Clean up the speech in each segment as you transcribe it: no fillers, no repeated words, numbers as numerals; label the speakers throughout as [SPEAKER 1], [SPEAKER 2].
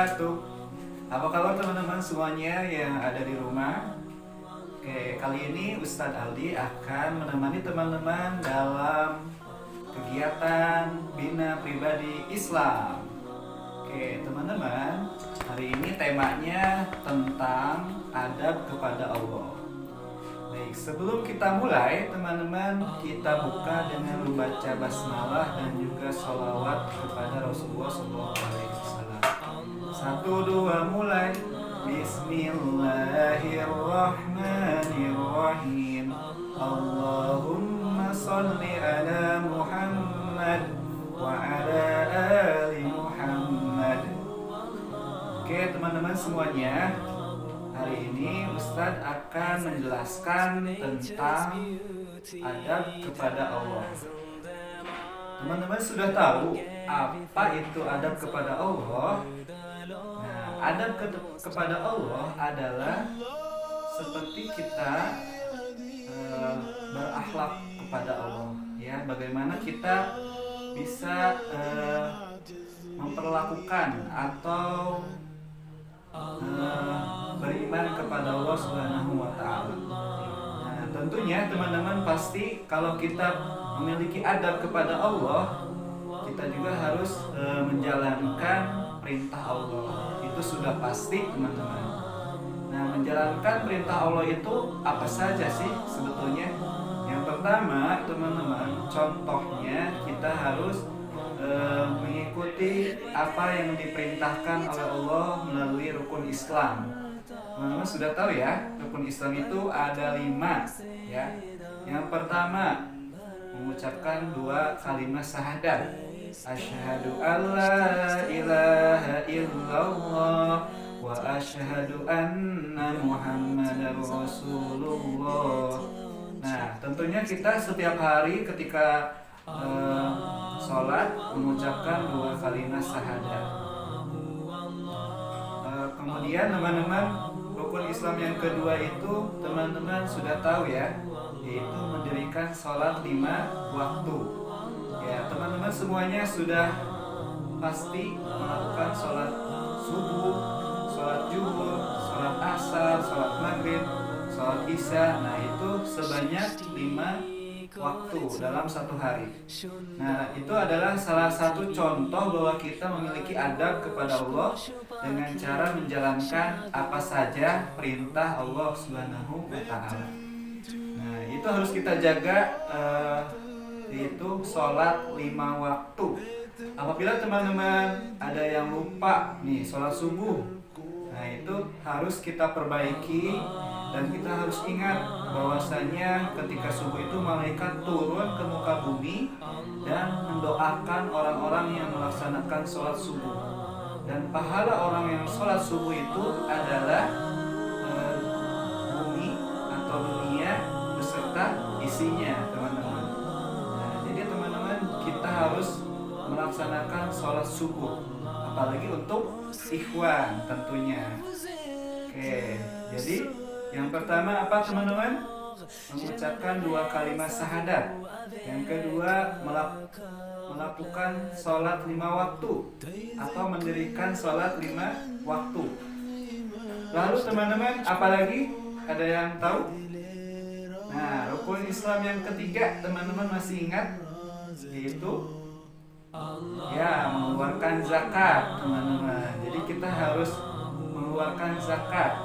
[SPEAKER 1] wabarakatuh. Apa kabar teman-teman semuanya yang ada di rumah? Oke, kali ini Ustadz Aldi akan menemani teman-teman dalam kegiatan Bina Pribadi Islam. Oke, teman-teman, hari ini temanya tentang adab kepada Allah. Baik, sebelum kita mulai, teman-teman, kita buka dengan membaca basmalah dan juga sholawat kepada Rasulullah SAW. 1, 2, mulai. Bismillahirrahmanirrahim. Allahumma sholli ala Muhammad wa ala ali Muhammad. Oke, teman-teman semuanya, hari ini Ustadz akan menjelaskan tentang adab kepada Allah. Teman-teman sudah tahu apa itu adab kepada Allah? Nah, adab kepada Allah adalah seperti kita berakhlak kepada Allah, ya. Bagaimana kita bisa memperlakukan atau beriman kepada Allah Subhanahu wa Ta'ala. Nah, tentunya teman-teman pasti kalau kita memiliki adab kepada Allah, kita juga harus menjalankan perintah Allah. Itu sudah pasti, teman-teman. Nah, menjalankan perintah Allah itu apa saja sih sebetulnya? Yang pertama, teman-teman, contohnya kita harus mengikuti apa yang diperintahkan oleh Allah melalui rukun Islam. Teman-teman sudah tahu ya, rukun Islam itu ada 5, ya. Yang pertama, mengucapkan 2 kalimat syahadat. Asyhadu alla ilaha illallah wa asyhadu anna Muhammadar Rasulullah. Nah, tentunya kita setiap hari ketika sholat mengucapkan 2 kalimat syahadat. Kemudian teman-teman, rukun Islam yang kedua itu teman-teman sudah tahu ya, yaitu mendirikan sholat 5 waktu. Ya, teman-teman semuanya sudah pasti melakukan sholat subuh, sholat zuhur, sholat asar, sholat maghrib, sholat isya. Nah, itu sebanyak 5 waktu dalam 1 hari. Nah, itu adalah salah satu contoh bahwa kita memiliki adab kepada Allah dengan cara menjalankan apa saja perintah Allah Subhanahu wa Ta'ala. Nah, itu harus kita jaga, yaitu sholat 5 waktu. Apabila teman-teman ada yang lupa nih sholat subuh, nah itu harus kita perbaiki. Dan kita harus ingat bahwasanya ketika subuh itu malaikat turun ke muka bumi dan mendoakan orang-orang yang melaksanakan sholat subuh. Dan pahala orang yang sholat subuh itu adalah bumi atau dunia beserta isinya, teman-teman. Nah, jadi teman-teman, kita harus melaksanakan sholat subuh, apalagi untuk ikhwan tentunya. Oke, jadi yang pertama apa, teman-teman? Mengucapkan 2 kalimat syahadat. Yang kedua, melakukan sholat 5 waktu atau mendirikan sholat 5 waktu. Lalu teman-teman, apalagi? Ada yang tahu? Nah, rukun Islam yang ketiga, teman-teman masih ingat? Yaitu ya, mengeluarkan zakat, teman-teman. Jadi kita harus mengeluarkan zakat.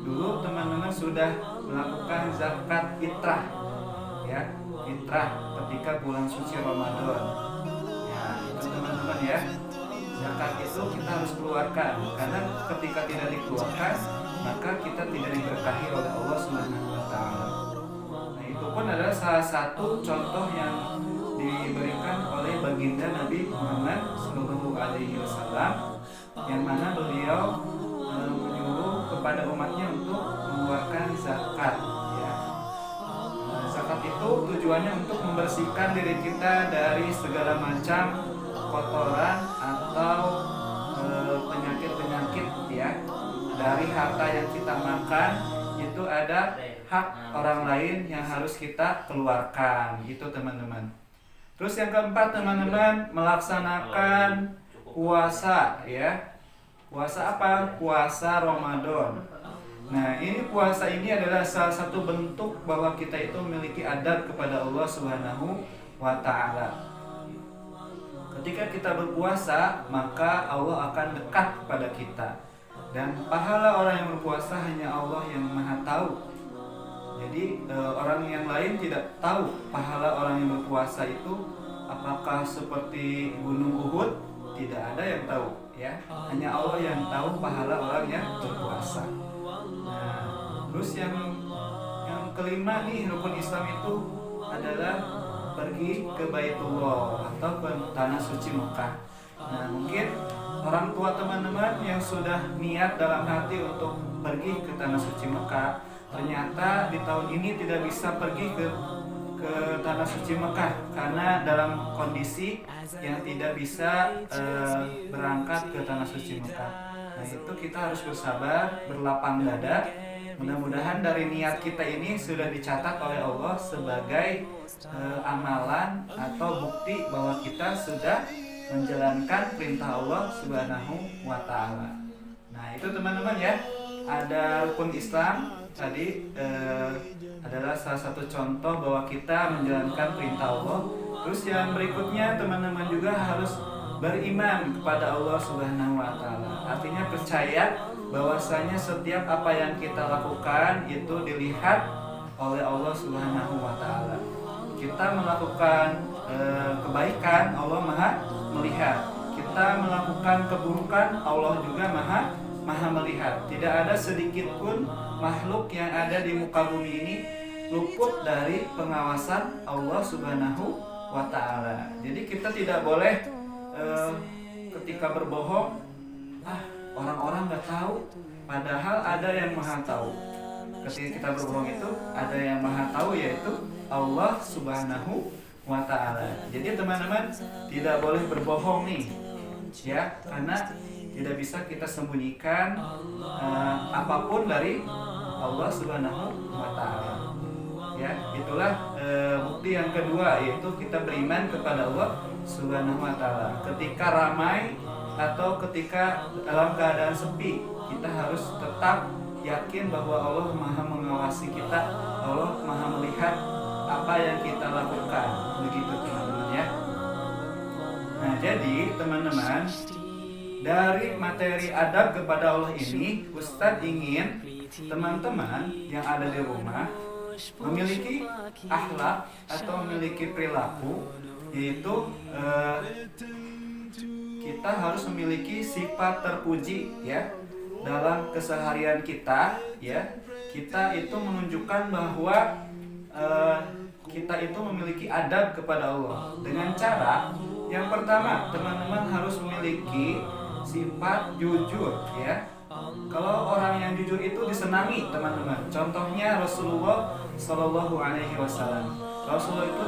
[SPEAKER 1] Dulu teman-teman sudah melakukan zakat fitrah, ya, fitrah ketika bulan suci Ramadan. Ya, itu teman-teman ya. Zakat itu kita harus keluarkan, karena ketika tidak dikeluarkan, maka kita tidak diberkahi oleh Allah Subhanahu wa Ta'ala. Nah, itu pun adalah salah satu contoh yang diberikan oleh baginda Nabi Muhammad SAW, yang mana beliau menyuruh kepada umatnya untuk mengeluarkan zakat, ya. Zakat itu tujuannya untuk membersihkan diri kita dari segala macam kotoran atau penyakit-penyakit, ya. Dari harta yang kita makan itu ada hak orang lain yang harus kita keluarkan, gitu teman-teman. Terus yang keempat, teman-teman, melaksanakan puasa, ya. Puasa apa? Puasa Ramadan. Nah, ini puasa ini adalah salah satu bentuk bahwa kita itu memiliki adab kepada Allah Subhanahu wa taala. Ketika kita berpuasa, maka Allah akan dekat kepada kita. Dan pahala orang yang berpuasa hanya Allah yang Maha tahu. Jadi orang yang lain tidak tahu pahala orang yang berpuasa itu apakah seperti gunung Uhud, tidak ada yang tahu, ya. Hanya Allah yang tahu pahala orang yang berpuasa. Nah, terus yang kelima nih rukun Islam itu adalah pergi ke Baitullah atau ke tanah suci Mekah. Nah, mungkin orang tua teman-teman yang sudah niat dalam hati untuk pergi ke tanah suci Mekah, ternyata di tahun ini tidak bisa pergi ke tanah suci Mekah karena dalam kondisi yang tidak bisa berangkat ke tanah suci Mekah. Nah, itu kita harus bersabar, berlapang dada. Mudah-mudahan dari niat kita ini sudah dicatat oleh Allah sebagai amalan atau bukti bahwa kita sudah menjalankan perintah Allah Subhanahu wa taala. Nah, itu teman-teman ya. Ada rukun Islam tadi adalah salah satu contoh bahwa kita menjalankan perintah Allah. Terus yang berikutnya teman-teman juga harus beriman kepada Allah Subhanahu wa taala. Artinya percaya bahwasanya setiap apa yang kita lakukan itu dilihat oleh Allah Subhanahu wa taala. Kita melakukan kebaikan, Allah Maha melihat. Kita melakukan keburukan, Allah juga Maha melihat. Tidak ada sedikit pun makhluk yang ada di muka bumi ini luput dari pengawasan Allah Subhanahu wa taala. Jadi kita tidak boleh ketika berbohong, orang-orang nggak tahu, padahal ada yang Maha tahu. Ketika kita berbohong itu ada yang Maha tahu, yaitu Allah Subhanahu wa taala. Jadi teman-teman tidak boleh berbohong nih, ya, karena tidak bisa kita sembunyikan apapun dari Allah Subhanahu wa taala. Ya, itulah bukti yang kedua, yaitu kita beriman kepada Allah Subhanahu wa taala. Ketika ramai atau ketika dalam keadaan sepi, kita harus tetap yakin bahwa Allah Maha mengawasi kita, Allah Maha melihat apa yang kita lakukan. Begitu teman-teman ya. Nah, jadi teman-teman, dari materi adab kepada Allah ini, Ustadz ingin teman-teman yang ada di rumah memiliki akhlak atau memiliki perilaku, yaitu kita harus memiliki sifat terpuji, ya, dalam keseharian kita, ya. Kita itu menunjukkan bahwa kita itu memiliki adab kepada Allah dengan cara yang pertama, teman-teman harus memiliki sifat jujur, ya. Kalau orang yang jujur itu disenangi, teman-teman. Contohnya Rasulullah Shallallahu Alaihi Wasallam. Rasulullah itu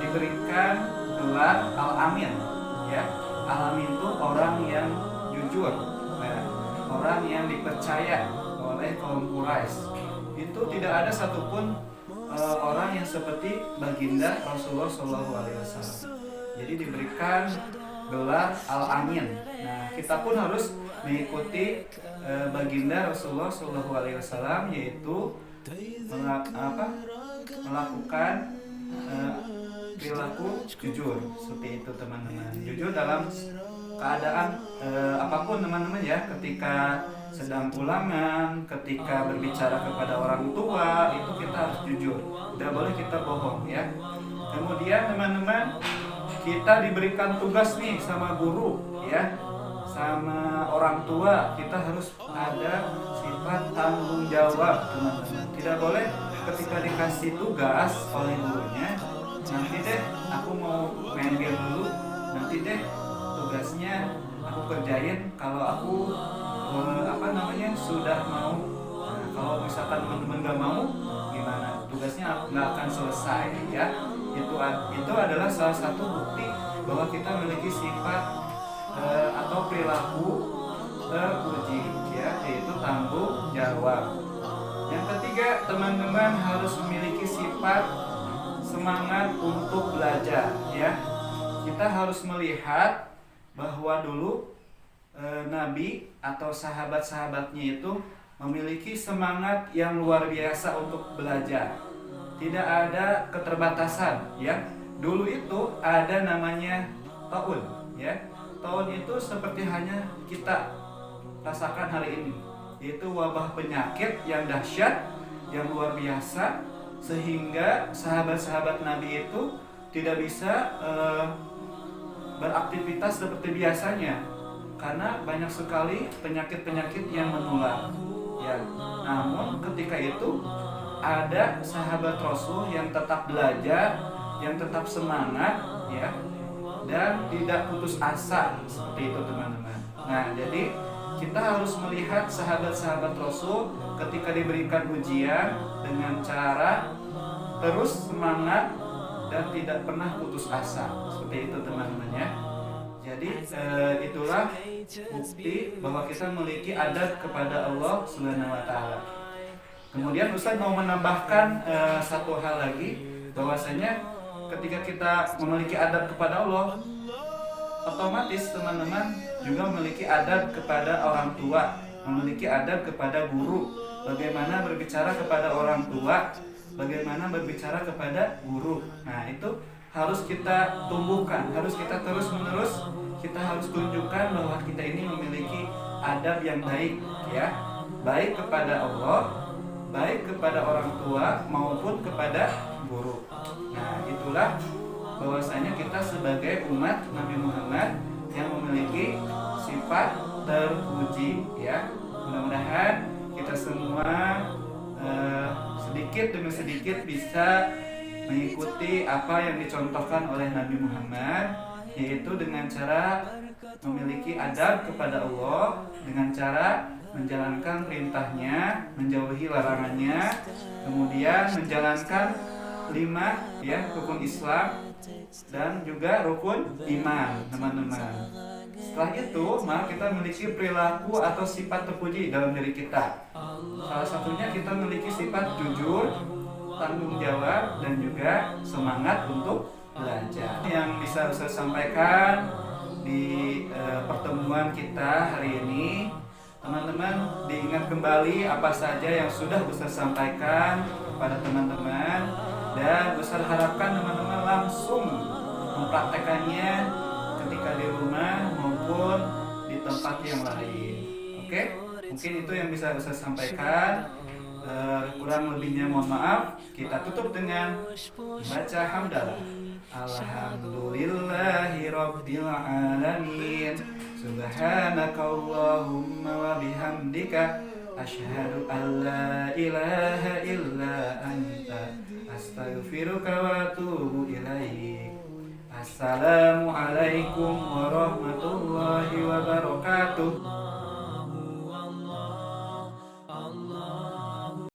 [SPEAKER 1] diberikan gelar Al-Amin, ya. Al-Amin itu orang yang jujur, ya. Orang yang dipercaya oleh kaum Quraisy. Itu tidak ada satupun orang yang seperti baginda Rasulullah Shallallahu Alaihi Wasallam. Jadi diberikan gelar Al-Amin. Nah, kita pun harus mengikuti baginda Rasulullah Shallallahu Alaihi Wasallam, yaitu melakukan perilaku jujur, seperti itu teman-teman. Jujur dalam keadaan apapun teman-teman ya. Ketika sedang ulangan, ketika berbicara kepada orang tua, itu kita harus jujur. Tidak boleh kita bohong, ya. Kemudian teman-teman, kita diberikan tugas nih sama guru, ya, sama orang tua. Kita harus ada sifat tanggung jawab, teman-teman. Tidak boleh ketika dikasih tugas oleh gurunya, nanti deh aku mau main game dulu, nanti deh tugasnya aku kerjain kalau aku sudah mau. Nah, kalau misalkan teman-teman gak mau, gimana? Tugasnya nggak akan selesai, ya. Itu adalah salah satu bukti bahwa kita memiliki sifat atau perilaku terpuji, ya, yaitu tanggung jawab. Yang ketiga, teman-teman harus memiliki sifat semangat untuk belajar, ya. Kita harus melihat bahwa dulu Nabi atau sahabat-sahabatnya itu memiliki semangat yang luar biasa untuk belajar. Tidak ada keterbatasan, ya. Dulu itu ada namanya taun, ya. Taun itu seperti hanya kita rasakan hari ini, yaitu wabah penyakit yang dahsyat, yang luar biasa, sehingga sahabat-sahabat Nabi itu tidak bisa beraktivitas seperti biasanya karena banyak sekali penyakit-penyakit yang menular, ya. Namun ketika itu ada sahabat Rasul yang tetap belajar, yang tetap semangat, ya, dan tidak putus asa, seperti itu teman-teman. Nah, jadi kita harus melihat sahabat-sahabat Rasul ketika diberikan ujian dengan cara terus semangat dan tidak pernah putus asa, seperti itu teman-teman, ya. Jadi itulah bukti bahwa kita memiliki adab kepada Allah Subhanahu wa taala. Kemudian Ustaz mau menambahkan satu hal lagi, bahwasanya ketika kita memiliki adab kepada Allah, otomatis teman-teman juga memiliki adab kepada orang tua, memiliki adab kepada guru. Bagaimana berbicara kepada orang tua, bagaimana berbicara kepada guru. Nah, itu harus kita tumbuhkan, harus kita terus-menerus, kita harus tunjukkan bahwa kita ini memiliki adab yang baik, ya. Baik kepada Allah, baik kepada orang tua maupun kepada guru. Nah, itulah bahwasanya kita sebagai umat Nabi Muhammad yang memiliki sifat terpuji, ya. Mudah-mudahan kita semua sedikit demi sedikit bisa mengikuti apa yang dicontohkan oleh Nabi Muhammad, yaitu dengan cara memiliki adab kepada Allah, dengan cara menjalankan perintahnya, menjauhi larangannya, kemudian menjalankan 5, ya, rukun Islam dan juga rukun iman, teman-teman. Setelah itu, maka kita memiliki perilaku atau sifat terpuji dalam diri kita. Salah satunya kita memiliki sifat jujur, tanggung jawab, dan juga semangat untuk belajar. Yang bisa saya sampaikan di pertemuan kita hari ini, teman-teman diingat kembali apa saja yang sudah Ustaz sampaikan kepada teman-teman, dan Ustaz harapkan teman-teman langsung mempraktekannya ketika di rumah maupun di tempat yang lain. Oke? Mungkin itu yang bisa Ustaz sampaikan. Kurang lebihnya mohon maaf. Kita tutup dengan baca hamdalah. Alhamdulillahi rabbil alamin. Subhanakallahumma wa bihamdika asyhadu an la ilaha illa anta astaghfiruka wa atubu ilaik. Assalamualaikum warahmatullahi wabarakatuh.